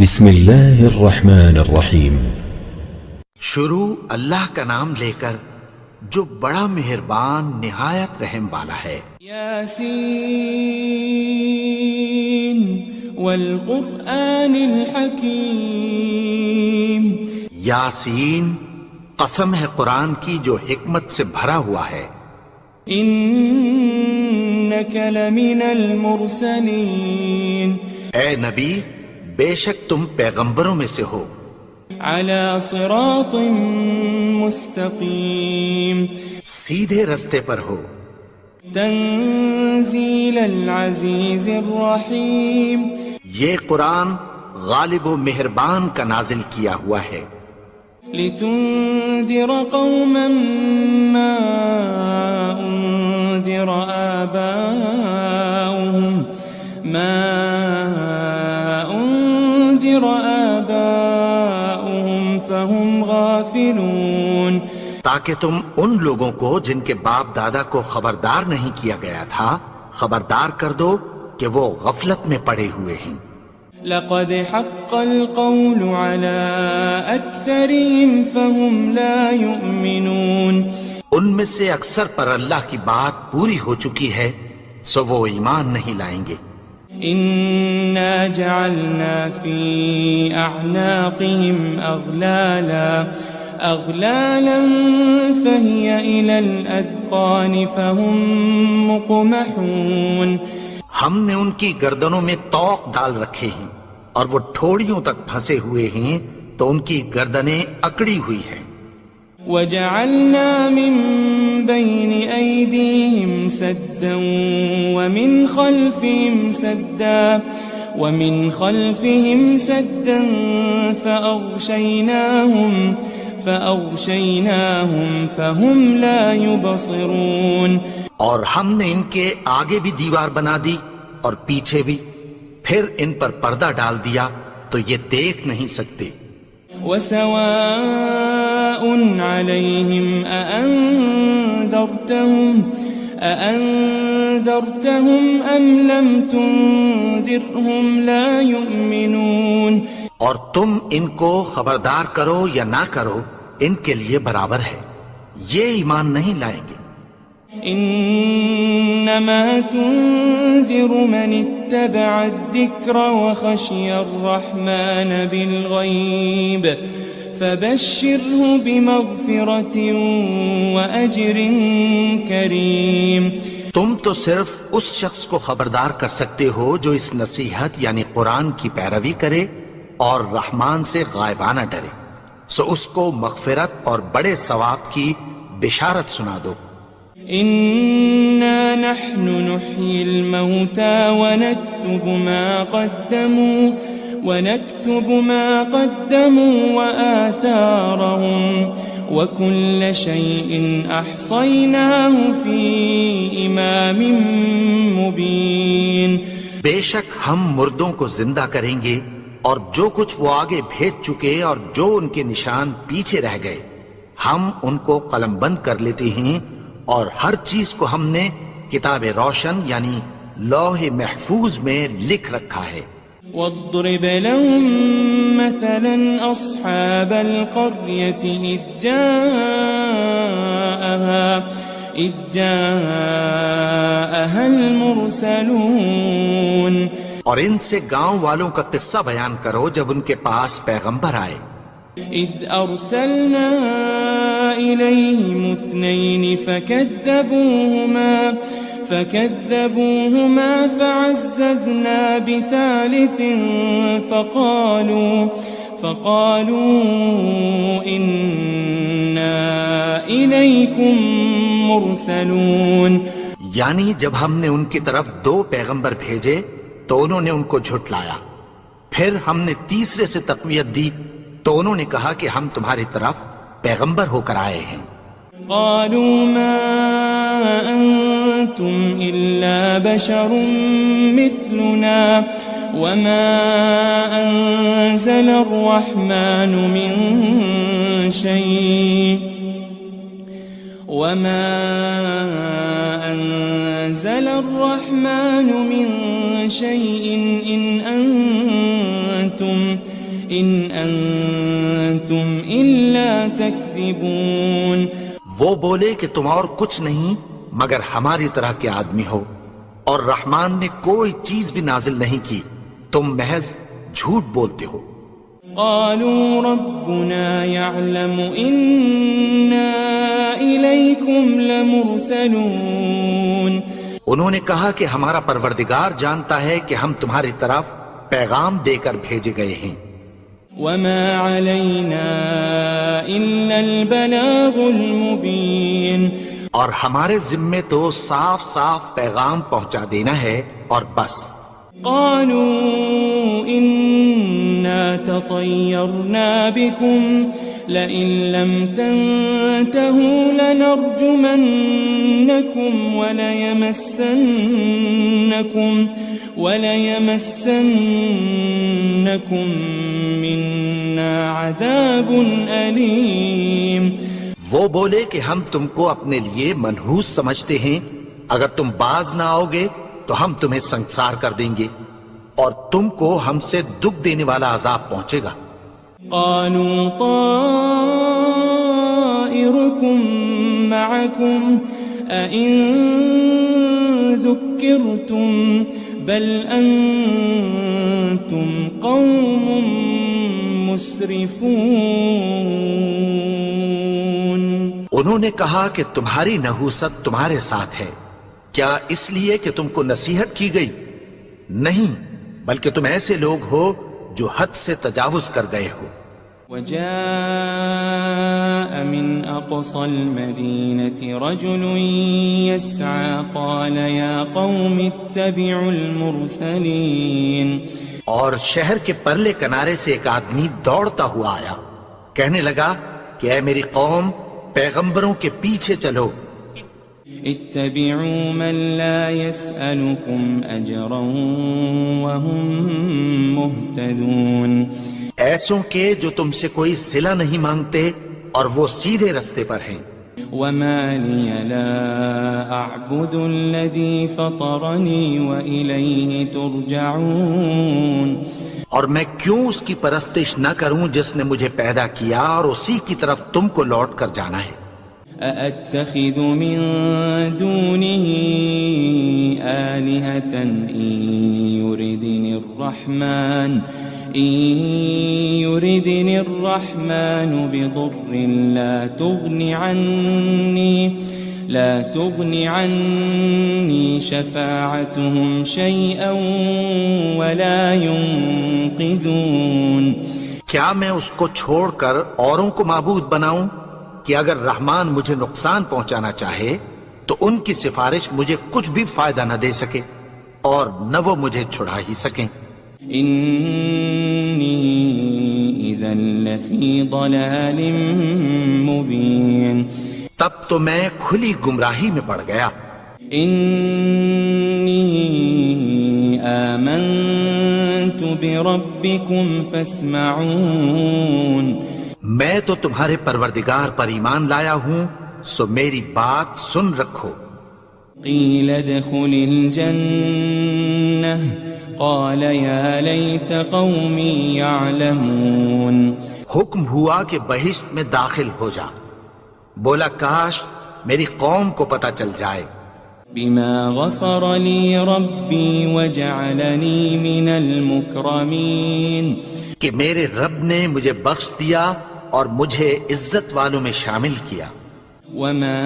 بسم اللہ الرحمن الرحیم۔ شروع اللہ کا نام لے کر جو بڑا مہربان نہایت رحم والا ہے۔ یاسین والقرآن الحکیم۔ یاسین، قسم ہے قرآن کی جو حکمت سے بھرا ہوا ہے۔ انک لمن المرسلین۔ اے نبی، بے شک تم پیغمبروں میں سے ہو۔ علی صراط مستقیم۔ سیدھے رستے پر ہو۔ تنزیل العزیز الرحیم۔ یہ قرآن غالب و مہربان کا نازل کیا ہوا ہے۔ لتنذر قوما ما انذر آباؤهم فهم غافلون۔ تاکہ تم ان لوگوں کو جن کے باپ دادا کو خبردار نہیں کیا گیا تھا خبردار کر دو کہ وہ غفلت میں پڑے ہوئے ہیں۔ لقد حق القول على اکثرهم فهم لا يؤمنون۔ ان میں سے اکثر پر اللہ کی بات پوری ہو چکی ہے سو وہ ایمان نہیں لائیں گے۔ انا جعلنا في اعناقهم اغلالا فهي الى الاذقان فهم مقمحون۔ ہم نے ان کی گردنوں میں طوق ڈال رکھے ہیں اور وہ ٹھوڑیوں تک پھنسے ہوئے ہیں تو ان کی گردنیں اکڑی ہوئی ہیں۔ وجعلنا من بين أيديهم سدا ومن خلفهم سدا فأغشيناهم فهم لا يبصرون۔ اور ہم نے ان کے آگے بھی دیوار بنا دی اور پیچھے بھی، پھر ان پر پردہ ڈال دیا تو یہ دیکھ نہیں سکتے۔ وسواء عليهم أأنذرتهم أم لم تنذرهم لا يؤمنون۔ اور تم ان کو خبردار کرو یا نہ کرو ان کے لیے برابر ہے، یہ ایمان نہیں لائیں گے۔ انما تنذر من اتبع الذکر وخشی الرحمن بالغیب فبشره بمغفرة واجر کریم۔ تم تو صرف اس شخص کو خبردار کر سکتے ہو جو اس نصیحت یعنی قرآن کی پیروی کرے اور رحمان سے غائبانہ ڈرے، سو اس کو مغفرت اور بڑے ثواب کی بشارت سنا دو۔ إنا نحن نحيي الموتى ونكتب ما قدموا وآثارهم وكل شيء أحصيناه في إمام مبين۔ بے شک ہم مردوں کو زندہ کریں گے اور جو کچھ وہ آگے بھیج چکے اور جو ان کے نشان پیچھے رہ گئے ہم ان کو قلم بند کر لیتے ہیں، اور ہر چیز کو ہم نے کتاب روشن یعنی لوح محفوظ میں لکھ رکھا ہے۔ واضرب لهم مثلا أصحاب القرية إذ جاءها المرسلون۔ اور ان سے گاؤں والوں کا قصہ بیان کرو جب ان کے پاس پیغمبر آئے۔ إذ أرسلنا إليهم اثنين فكذبوهما فعززنا بثالث فقالوا إنا إليكم مرسلون۔ یعنی جب ہم نے ان کی طرف 2 پیغمبر بھیجے تو انہوں نے ان کو جھٹلایا، پھر ہم نے تیسرے سے تقویت دی تو انہوں نے کہا کہ ہم تمہاری طرف پیغمبر ہو کر آئے ہیں۔ قالوا ما أنتم إلا بشر مثلنا وما أنزل الرحمن من شيء إن أنتم إن أنتم إلا تكذبون. وہ بولے کہ تم اور کچھ نہیں مگر ہماری طرح کے آدمی ہو، اور رحمان نے کوئی چیز بھی نازل نہیں کی، تم محض جھوٹ بولتے ہو. قالوا ربنا يعلم إنا إليكم لمرسلون. انہوں نے کہا کہ ہمارا پروردگار جانتا ہے کہ ہم تمہاری طرف پیغام دے کر بھیجے گئے ہیں. وما علينا إلا البلاغ المبين. اور ہمارے ذمے تو صاف صاف پیغام پہنچا دینا ہے اور بس. قالوا إنا تطيرنا بكم لئن لم تنتهوا لنرجمنكم وليمسنكم منا عذاب أليم. وہ بولے کہ ہم تم کو اپنے لیے منحوس سمجھتے ہیں، اگر تم باز نہ آؤ گے تو ہم تمہیں سنسار کر دیں گے اور تم کو ہم سے دکھ دینے والا عذاب پہنچے گا. قالوا طائركم معكم أئن ذكرتم بل أنتم قوم مسرفون. انہوں نے کہا کہ تمہاری نحوست تمہارے ساتھ ہے، کیا اس لیے کہ تم کو نصیحت کی گئی؟ نہیں، بلکہ تم ایسے لوگ ہو جو حد سے تجاوز کر گئے ہو. وجاء من أقصى المدينة رجل يسعى قال يا قوم اتبعوا المرسلين. اور شہر کے پرلے کنارے سے ایک آدمی دوڑتا ہوا آیا، کہنے لگا کہ اے میری قوم، پیغمبروں کے پیچھے چلو. اتبعوا من لا يسألكم أجرا وهم مهتدون. ایسوں کے جو تم سے کوئی صلہ نہیں مانگتے اور وہ سیدھے رستے پر ہیں. وما لي لا أعبد الذي فطرني وإليه ترجعون. اور میں کیوں اس کی پرستش نہ کروں جس نے مجھے پیدا کیا اور اسی کی طرف تم کو لوٹ کر جانا ہے. أأتخذ من دونه آلهة إن يردني الرحمن بضر لا تغني عني شفاعتهم شيئا ولا ينقذون. کیا میں اس کو چھوڑ کر اوروں کو معبود بناؤں کہ اگر رحمان مجھے نقصان پہنچانا چاہے تو ان کی سفارش مجھے کچھ بھی فائدہ نہ دے سکے اور نہ وہ مجھے چھڑا ہی سکیں. إني إذا لفي ضلال مبين. تب تو میں کھلی گمراہی میں پڑ گیا. إني آمنت بربكم فاسمعون. میں تو تمہارے پروردگار پر ایمان لایا ہوں، سو میری بات سن رکھو. قيل ادخل الجنة قال يا ليت قومي يعلمون. حکم ہوا کہ بہشت میں داخل ہو جا، بولا کاش میری قوم کو پتہ چل جائے. بما غفر لي ربي وجعلني من المكرمين. کہ میرے رب نے مجھے بخش دیا اور مجھے عزت والوں میں شامل کیا. وما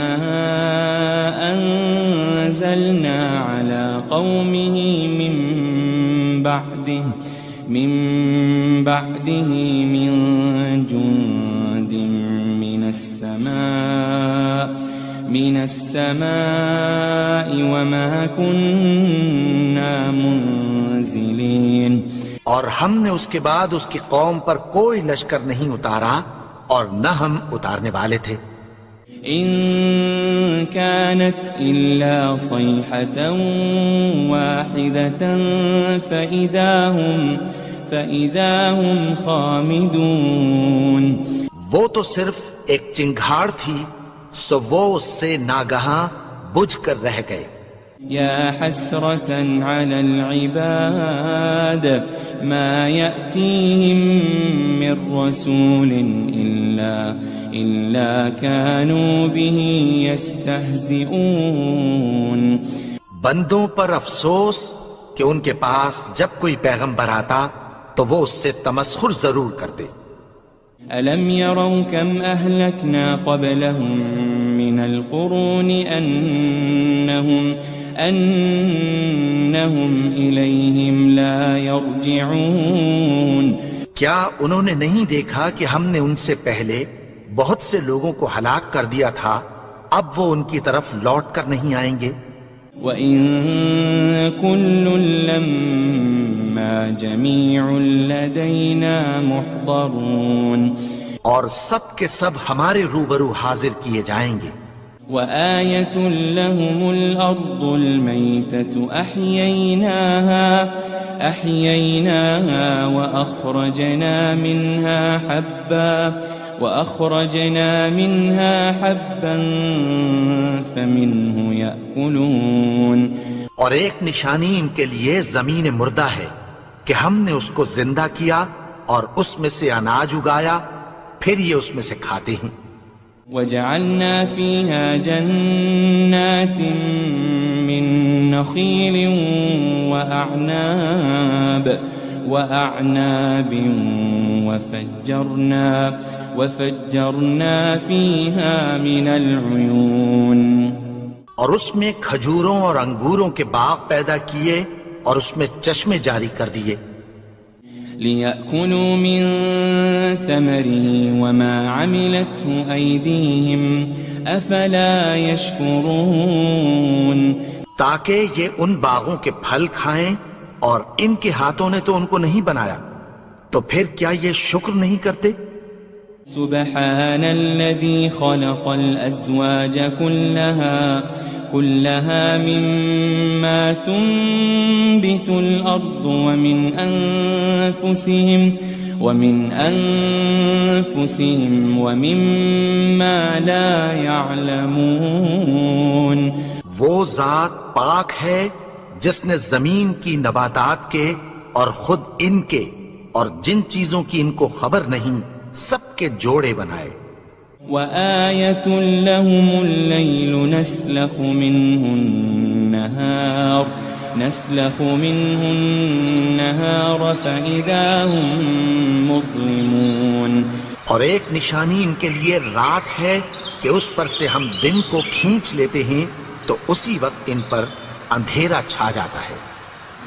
أنزلنا على قومه من بعده من جند من السماء وما كنا منزلين. اور ہم نے اس کے بعد اس کی قوم پر کوئی لشکر نہیں اتارا اور نہ ہم اتارنے والے تھے. إن كانت إلا صيحة واحدة فإذا هم خامدون. وہ تو صرف ایک چنگھاڑ تھی، سو وہ اس سے ناگہاں بجھ کر رہ گئے. يا حسرة على العباد ما يأتيهم من رسول إلا كانوا به يستهزئون. بندوں پر افسوس کہ ان کے پاس جب کوئی پیغمبر آتا تو وہ اس سے تمسخر ضرور کرتے. ألم يروا كم أهلكنا قبلهم من القرون أنهم إليهم لا يرجعون. کیا انہوں نے نہیں دیکھا کہ ہم نے ان سے پہلے بہت سے لوگوں کو ہلاک کر دیا تھا، اب وہ ان کی طرف لوٹ کر نہیں آئیں گے. وَإِن كُلٌّ لَمَّا جَمِيعٌ لَدَيْنَا مُحْضَرُونَ. اور سب کے سب ہمارے روبرو حاضر کیے جائیں گے. وَآيَةٌ لَهُمُ الْأَرْضُ الْمَيْتَةُ أَحْيَيْنَاهَا وَأَخْرَجْنَا مِنْهَا حَبًّا فَمِنْهُ يَأْكُلُونَ. اور ایک نشانی ان کے لیے زمین مردہ ہے کہ ہم نے اس کو زندہ کیا اور اس میں سے اناج اگایا، پھر یہ اس میں سے کھاتے ہیں. وَجَعَلْنَا فِيهَا جَنَّاتٍ مِّن نَخِيلٍ وَأَعْنَابٍ وَفَجَّرْنَا فِيهَا مِنَ الْعُيُونِ. اور اس میں کھجوروں اور انگوروں کے باغ پیدا کیے اور اس میں چشمے جاری کر دیے. لِيَأْكُلُوا مِن ثَمَرِهِ وَمَا عَمِلَتْهُ أَيْدِيهِمْ أَفَلَا يَشْكُرُونَ. تاکہ یہ ان باغوں کے پھل کھائیں اور ان کے ہاتھوں نے تو ان کو نہیں بنایا، تو پھر کیا یہ شکر نہیں کرتے؟ سبحان الذي خلق الأزواج كلها مما تنبت الأرض ومن أنفسهم ومما لا يعلمون. وہ ذات پاک ہے جس نے زمین کی نباتات کے اور خود ان کے اور جن چیزوں کی ان کو خبر نہیں سب کے جوڑے بنائے. وَآيَةٌ لَهُمُ اللَّيْلُ نَسْلَخُ مِنْهُ النَّهَارَ فَإِذَا هُمْ مُظْلِمُونَ. اور ایک نشانی ان کے لیے رات ہے کہ اس پر سے ہم دن کو کھینچ لیتے ہیں تو اسی وقت ان پر اندھیرا چھا جاتا ہے.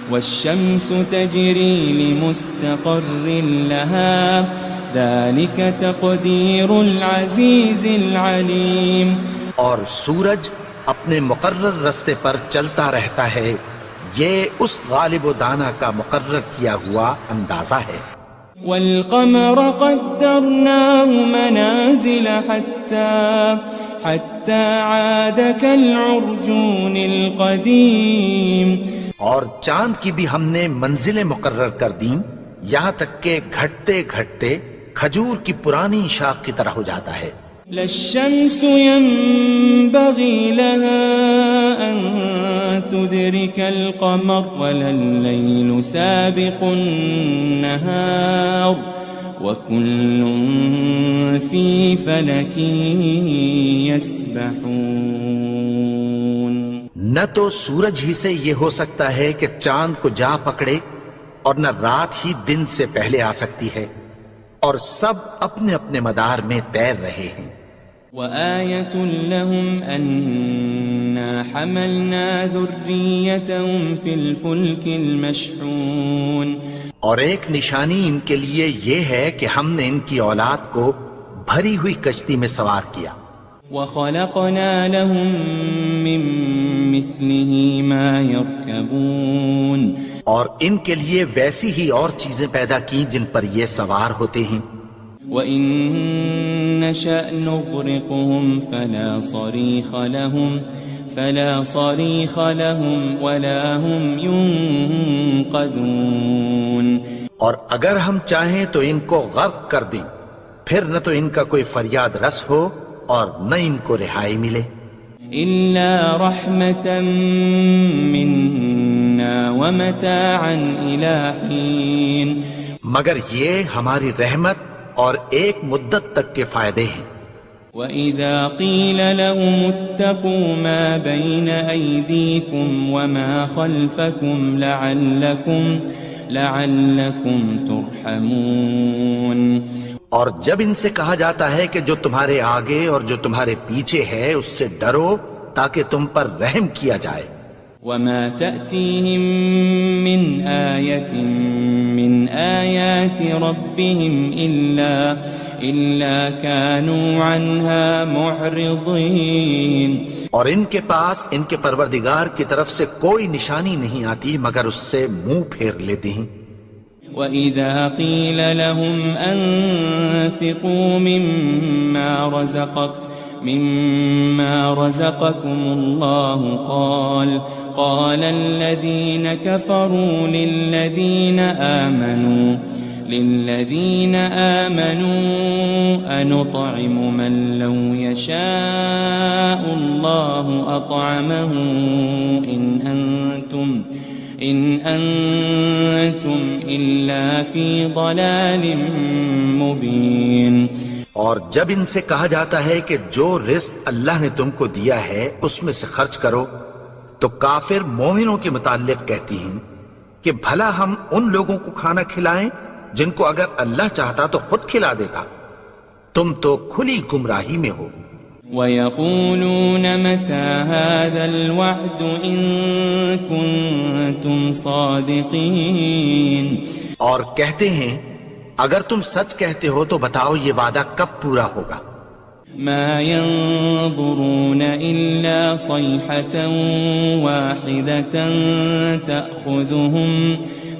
وَالشَّمْسُ تَجْرِي لِمُسْتَقَرٍّ لَهَا ذَلِكَ تَقْدِيرُ الْعَزِيزِ الْعَلِيمِ. اور سورج اپنے مقرر رستے پر چلتا رہتا ہے، یہ اس غالب و دانا کا مقرر کیا ہوا اندازہ ہے. وَالْقَمَرَ قَدَّرْنَاهُ مَنَازِلَ حَتَّى عَادَ كَالْعُرْجُونِ الْقَدِيمِ. اور چاند کی بھی ہم نے منزلیں مقرر کر دیں، یہاں تک کہ گھٹتے گھٹتے کھجور کی پرانی شاخ کی طرح ہو جاتا ہے. لَلشَّمْسُ يَنبَغِي لَهَا أَن تُدْرِكَ الْقَمَرَ وَلَلَّيْلُ سَابِقُ النَّهَارِ وَكُلٌّ فِي فَلَكٍ يَسْبَحُونَ. نہ تو سورج ہی سے یہ ہو سکتا ہے کہ چاند کو جا پکڑے، اور نہ رات ہی دن سے پہلے آ سکتی ہے، اور سب اپنے اپنے مدار میں تیر رہے ہیں. وَآيَةٌ لَهُمْ أَنَّا حَمَلْنَا ذُرِّيَّتَهُمْ فِي الْفُلْكِ الْمَشْحُونِ. اور ایک نشانی ان کے لیے یہ ہے کہ ہم نے ان کی اولاد کو بھری ہوئی کشتی میں سوار کیا. وَخَلَقْنَا لَهُم مِّن مِّثْلِهِ مَا يَرْكَبُونَ. اور ان کے لیے ویسی ہی اور چیزیں پیدا کی جن پر یہ سوار ہوتے ہیں. وَإِن نَّشَأْ نُغْرِقْهُمْ فَلَا صَرِيخَ لَهُمْ وَلَا هُمْ يُنقَذُونَ. اور اگر ہم چاہیں تو ان کو غرق کر دیں، پھر نہ تو ان کا کوئی فریاد رس ہو اور نہ ان کو رہائی ملے. إلا رحمة منا ومتاعا إلى حين مگر یہ ہماری رحمت اور ایک مدت تک کے فائدے ہیں. وَإِذَا قِيلَ لَهُمُ اتَّقُوا مَا بَيْنَ أَيْدِيكُمْ وَمَا خَلْفَكُمْ لَعَلَّكُمْ تُرْحَمُونَ. اور جب ان سے کہا جاتا ہے کہ جو تمہارے آگے اور جو تمہارے پیچھے ہے اس سے ڈرو تاکہ تم پر رحم کیا جائے. وَمَا تَأْتِيهِم مِّنْ آيَةٍ مِّنْ آيَاتِ رَبِّهِمْ إِلَّا كَانُوا عَنْهَا مُعْرِضِينَ. اور ان کے پاس ان کے پروردگار کی طرف سے کوئی نشانی نہیں آتی مگر اس سے منہ پھیر لیتے ہیں. وَإِذَا قِيلَ لَهُمْ أَنفِقُوا مِمَّا رَزَقَكُمُ اللَّهُ قَالَ الَّذِينَ كَفَرُوا لِلَّذِينَ آمَنُوا أَنُطْعِمُ مَن لَّوْ يَشَاءُ اللَّهُ أَطْعَمَهُ إِنْ أَنْتُمْ إِلَّا فِي ضَلَالٍ مُبِينٍ. اور جب ان سے کہا جاتا ہے کہ جو رزق اللہ نے تم کو دیا ہے اس میں سے خرچ کرو تو کافر مومنوں کے متعلق کہتی ہیں کہ بھلا ہم ان لوگوں کو کھانا کھلائیں جن کو اگر اللہ چاہتا تو خود کھلا دیتا. تم تو کھلی گمراہی میں ہو. وَيَقُولُونَ مَتَى هَذَا الْوَعْدُ إِن كُنتُمْ صَادِقِينَ. اور کہتے ہیں اگر تم سچ کہتے ہو تو بتاؤ یہ وعدہ کب پورا ہوگا. مَا يَنظُرُونَ إِلَّا صَيْحَةً وَاحِدَةً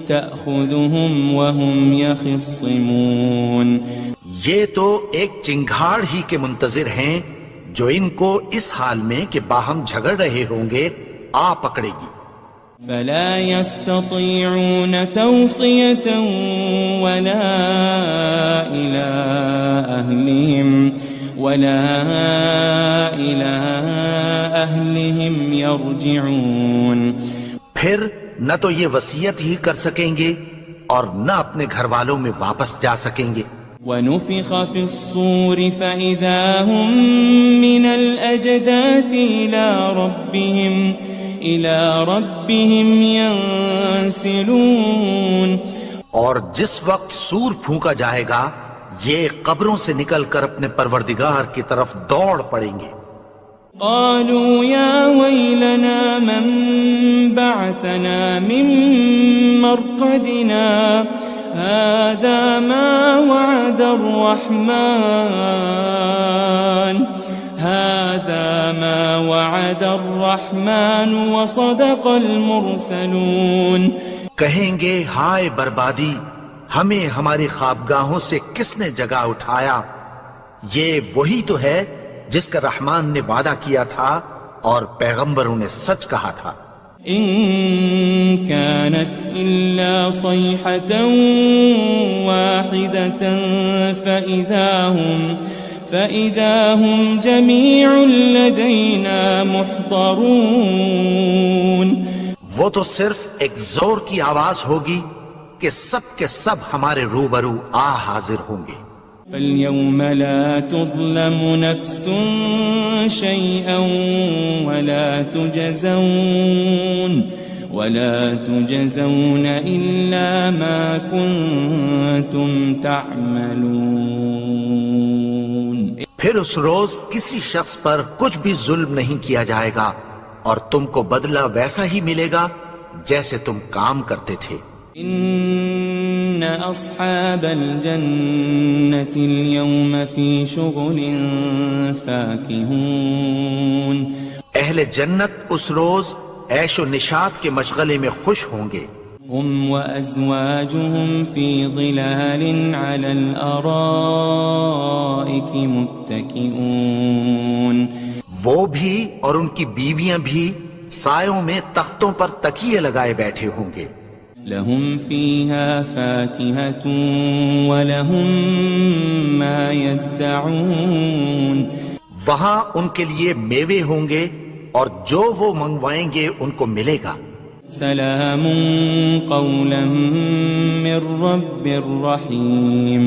تَأْخُذُهُمْ وَهُمْ يَخِصِّمُونَ. یہ تو ایک چنگھاڑ ہی کے منتظر ہیں جو ان کو اس حال میں کہ باہم جھگڑ رہے ہوں گے آ پکڑے گی. فَلَا يَسْتَطِيعُونَ تَوْصِيَةً وَلَا إِلَىٰ أَهْلِهِمْ يَرْجِعُونَ. پھر نہ تو یہ وصیت ہی کر سکیں گے اور نہ اپنے گھر والوں میں واپس جا سکیں گے. وَنُفِخَ فِي الصُّورِ فَإِذَا هُم مِّنَ الْأَجْدَاثِ إِلَىٰ رَبِّهِمْ يَنسِلُونَ. اور جس وقت سور پھونکا جائے گا یہ قبروں سے نکل کر اپنے پروردگار کی طرف دوڑ پڑیں گے. قالوا يا ويلنا من بعثنا من مرقدنا هذا ما وعد الرحمن وصدق المرسلون. کہیں گے ہائے بربادی، ہمیں ہماری خوابگاہوں سے کس نے جگا اٹھایا. یہ وہی تو ہے جس کا رحمان نے وعدہ کیا تھا اور پیغمبروں نے سچ کہا تھا. إن كانت إلا صيحة واحدة فإذا هم جميع لدينا محضرون. وہ تو صرف ایک زور کی آواز ہوگی کہ سب کے سب ہمارے روبرو آ حاضر ہوں گے. فَالْيَوْمَ لَا تُظْلَمُ نَفْسٌ شَيْئًا وَلَا تُجَزَوْنَ إِلَّا مَا كُنتُمْ تَعْمَلُونَ. پھر اس روز کسی شخص پر کچھ بھی ظلم نہیں کیا جائے گا اور تم کو بدلہ ویسا ہی ملے گا جیسے تم کام کرتے تھے. إن أصحاب الجنة اليوم في شغل فاكهون. اہل جنت اس روز عیش و نشاط کے مشغلے میں خوش ہوں گے. هم وأزواجهم في ظلال على الأرائك متكئون. وہ بھی اور ان کی بیویاں بھی سایوں میں تختوں پر تکیے لگائے بیٹھے ہوں گے. لهم فيها فاكهة ولهم ما يدعون. وہاں ان کے لیے میوے ہوں گے اور جو وہ منگوائیں گے ان کو ملے گا۔ سلام قولا من رب الرحیم،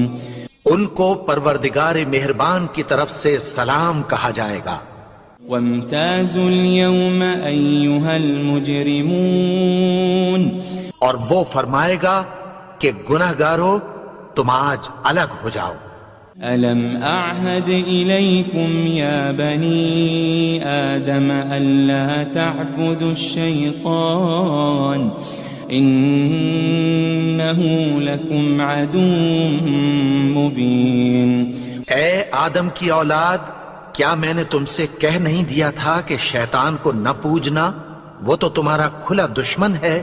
ان کو پروردگار مہربان کی طرف سے سلام کہا جائے گا۔ وامتازوا اليوم ایھا المجرمون، اور وہ فرمائے گا کہ گنہگارو تم آج الگ ہو جاؤ۔ ألم أعهد إليكم يا بني آدم ألا تعبدوا الشيطان إنه لكم عدو مبين۔ اے آدم کی اولاد، کیا میں نے تم سے کہہ نہیں دیا تھا کہ شیطان کو نہ پوجنا، وہ تو تمہارا کھلا دشمن ہے۔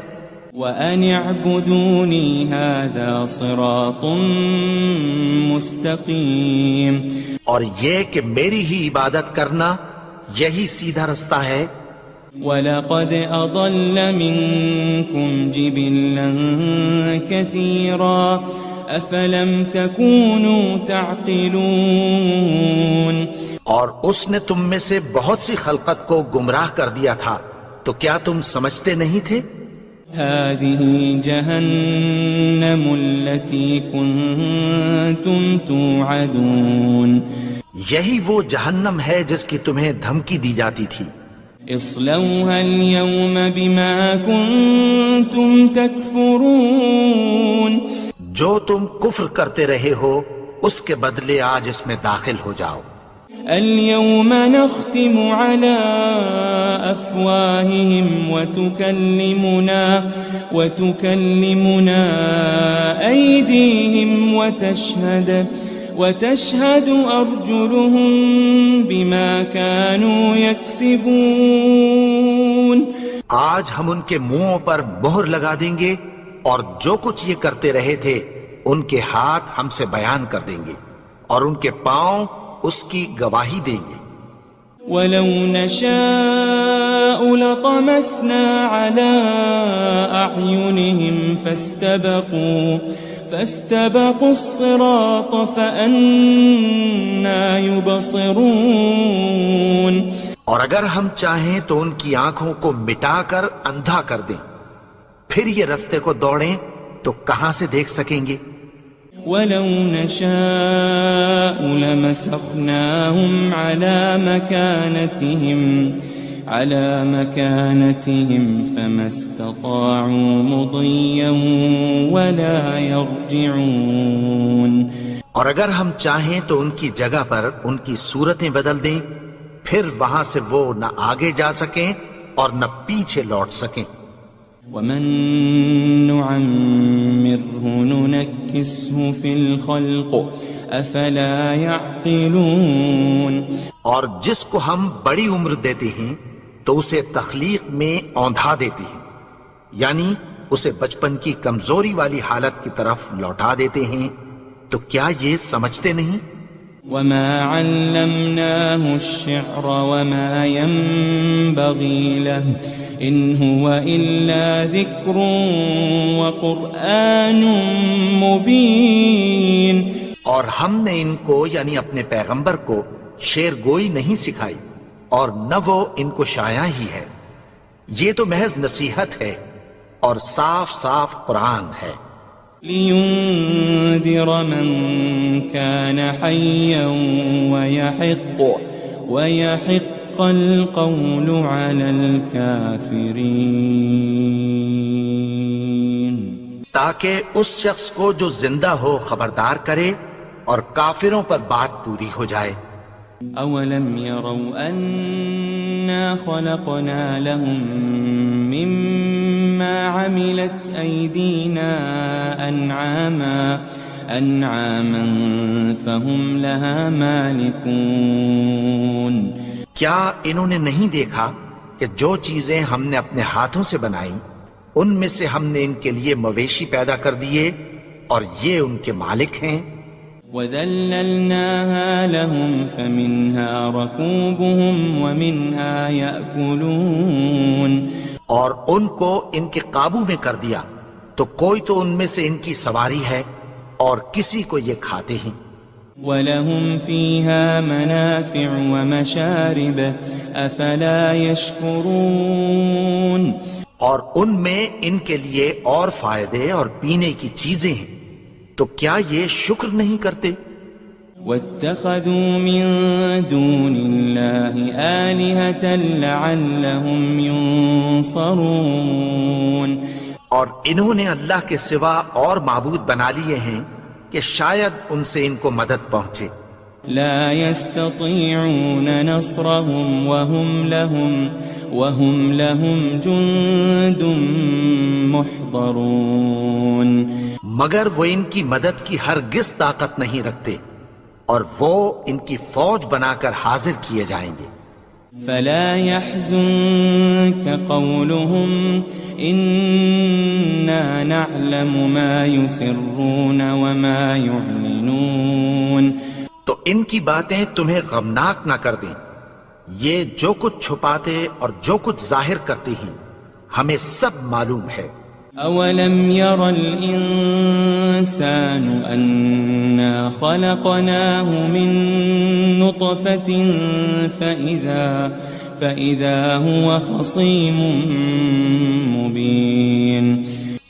وَأَنِ اعْبُدُونِي هَذَا صِرَاطٌ مُسْتَقِيمٌ، اور یہ کہ میری ہی عبادت کرنا یہی سیدھا رستہ ہے۔ وَلَقَدْ أَضَلَّ مِنْكُمْ جِبِلًّا كَثِيرًا أَفَلَمْ تَكُونُوا تَعْقِلُونَ، اور اس نے تم میں سے بہت سی خلقت کو گمراہ کر دیا تھا، تو کیا تم سمجھتے نہیں تھے؟ هذه جهنم التي كنتم توعدون، یہی وہ جہنم ہے جس کی تمہیں دھمکی دی جاتی تھی۔ اصلوها اليوم بما كنتم تكفرون، جو تم کفر کرتے رہے ہو اس کے بدلے آج اس میں داخل ہو جاؤ۔ اليوم نختم على أفواههم وتكلمنا أيديهم وتشهد أرجلهم بما كانوا يكسبون، آج ہم ان کے منہوں پر مہر لگا دیں گے اور جو کچھ یہ کرتے رہے تھے ان کے ہاتھ ہم سے بیان کر دیں گے اور ان کے پاؤں اس کی گواہی دیں گے۔ وَلَوْ نَشَاءُ لَطَمَسْنَا عَلَىٰ أَعْيُنِهِمْ فَاسْتَبَقُوا الصِّرَاطَ فَأَنَّىٰ يُبْصِرُونَ، اور اگر ہم چاہیں تو ان کی آنکھوں کو مٹا کر اندھا کر دیں، پھر یہ رستے کو دوڑیں تو کہاں سے دیکھ سکیں گے؟ وَلَوْ نَشَاءُ لَمَسَخْنَاهُمْ عَلَى مَكَانَتِهِمْ فَمَا اسْتَطَاعُوا مُضِيًّا وَلَا يَرْجِعُونَ، اور اگر ہم چاہیں تو ان کی جگہ پر ان کی صورتیں بدل دیں، پھر وہاں سے وہ نہ آگے جا سکیں اور نہ پیچھے لوٹ سکیں۔ وَمَن نُعَمِّرْهُ نُنَكِّسْهُ فِي الْخَلْقِ أَفَلَا يَعْقِلُونَ، اور جس کو ہم بڑی عمر دیتے ہیں تو اسے تخلیق میں اوندھا دیتے ہیں، یعنی اسے بچپن کی کمزوری والی حالت کی طرف لوٹا دیتے ہیں، تو کیا یہ سمجھتے نہیں؟ وَمَا عَلَّمْنَاهُ الشِّعْرَ وَمَا يَنبَغِي لَهُ إِنْ هُوَ إِلَّا ذِكْرٌ وَقُرْآنٌ مُبِينٌ، اور ہم نے ان کو یعنی اپنے پیغمبر کو شعر گوئی نہیں سکھائی اور نہ وہ ان کو شایع ہی ہے، یہ تو محض نصیحت ہے اور صاف صاف قرآن ہے۔ لِيُنذِرَ مَن كَانَ حَيًّا وَيَحِقَّ الْقَوْلُ عَلَى الْكَافِرِينَ، تاکہ اس شخص کو جو زندہ ہو خبردار کرے اور کافروں پر بات پوری ہو جائے۔ أَوَلَمْ يَرَوْا أَنَّا خَلَقْنَا لَهُم مِّمَّا عَمِلَتْ أَيْدِينَا أَنْعَامًا فَهُمْ لَهَا مَالِكُونَ، کیا انہوں نے نہیں دیکھا کہ جو چیزیں ہم نے اپنے ہاتھوں سے بنائیں ان میں سے ہم نے ان کے لیے مویشی پیدا کر دیے اور یہ ان کے مالک ہیں۔ وَذَلَّلْنَاهَا لَهُمْ فَمِنْهَا رَكُوبُهُمْ وَمِنْهَا يَأْكُلُونَ، اور ان کو ان کے قابو میں کر دیا تو کوئی تو ان میں سے ان کی سواری ہے اور کسی کو یہ کھاتے ہیں۔ وَلَهُمْ فِيهَا مَنَافِعُ وَمَشَارِبُ أَفَلَا يَشْكُرُونَ اور ان میں ان کے لیے اور فائدے اور پینے کی چیزیں ہیں، تو کیا یہ شکر نہیں کرتے؟ وَاتَّخَذُوا مِن دُونِ اللَّهِ آلِهَةً لَعَلَّهُمْ يُنصَرُونَ اور انہوں نے اللہ کے سوا اور معبود بنا لیے ہیں کہ شاید ان سے ان کو مدد پہنچے۔ لا يستطيعون نصرهم وهم لهم جند محضرون مگر وہ ان کی مدد کی ہرگز طاقت نہیں رکھتے، اور وہ ان کی فوج بنا کر حاضر کیے جائیں گے۔ فلا يحزنك قولهم إنا نعلم ما يسرون وما يعلنون تو ان کی باتیں تمہیں غمناک نہ کر دیں، یہ جو کچھ چھپاتے اور جو کچھ ظاہر کرتے ہیں ہمیں سب معلوم ہے۔ أولم ير الإنسان أنا خلقناه من نطفة فإذا هو خصيم مبين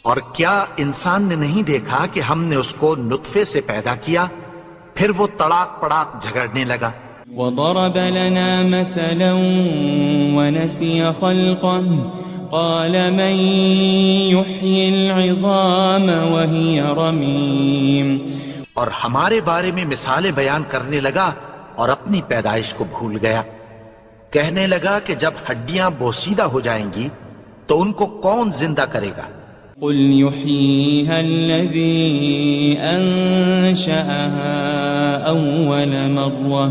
اور کیا انسان نے نہیں دیکھا کہ ہم نے اس کو نطفے سے پیدا کیا، پھر وہ تڑاک پڑاک جھگڑنے لگا۔ وضرب لنا مثلا ونسي خلقه قال من يحيي العظام وهي رميم اور ہمارے بارے میں مثالیں بیان کرنے لگا اور اپنی پیدائش کو بھول گیا، کہنے لگا کہ جب ہڈیاں بوسیدہ ہو جائیں گی تو ان کو کون زندہ کرے گا؟ قل يحييها الذي أنشأها أول مرة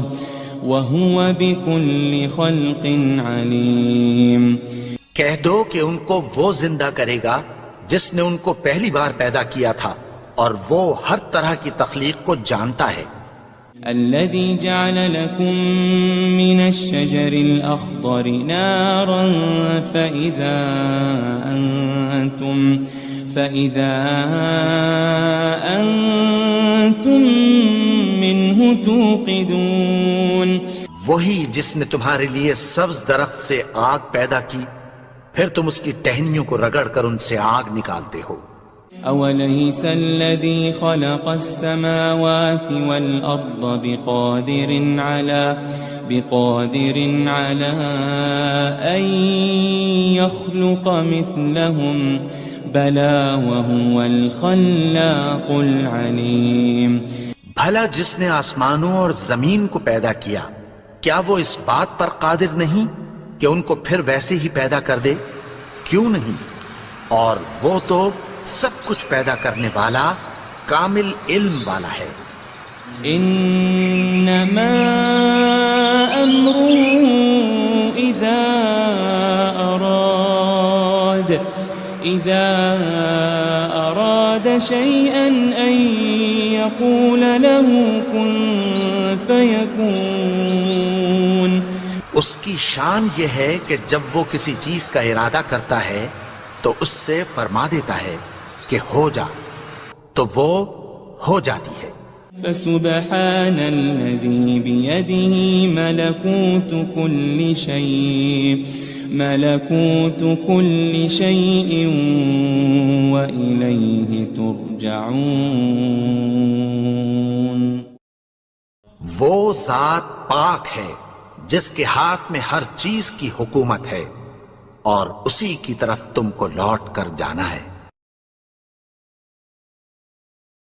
وهو بكل خلق عليم کہہ دو کہ ان کو وہ زندہ کرے گا جس نے ان کو پہلی بار پیدا کیا تھا، اور وہ ہر طرح کی تخلیق کو جانتا ہے۔ الذي جعل لكم من الشجر الأخضر نارا فإذا أنتم منه توقدون وہی جس نے تمہارے لیے سبز درخت سے آگ پیدا کی، پھر تم اس کی ٹہنیوں کو رگڑ کر ان سے آگ نکالتے ہو۔ أوليس الذي خلق السماوات والأرض بقادر على أن يخلق مثلهم بلى وهو الخلاق العليم بھلا جس نے آسمانوں اور زمین کو پیدا کیا، کیا وہ اس بات پر قادر نہیں کہ ان کو پھر ویسے ہی پیدا کر دے؟ کیوں نہیں؟ اور وہ تو سب کچھ پیدا کرنے والا، کامل علم والا ہے۔ انما امره اذا اراد شيئا ان يقول له كن فيكون اس کی شان یہ ہے کہ جب وہ کسی چیز کا ارادہ کرتا ہے تو اس سے فرما دیتا ہے کہ ہو جا، تو وہ ہو جاتی ہے۔ فسبحان الذي بيده ملكوت كل شيء وإليه ترجعون وہ ذات پاک ہے جس کے ہاتھ میں ہر چیز کی حکومت ہے، اور اسی کی طرف تم کو لوٹ کر جانا ہے۔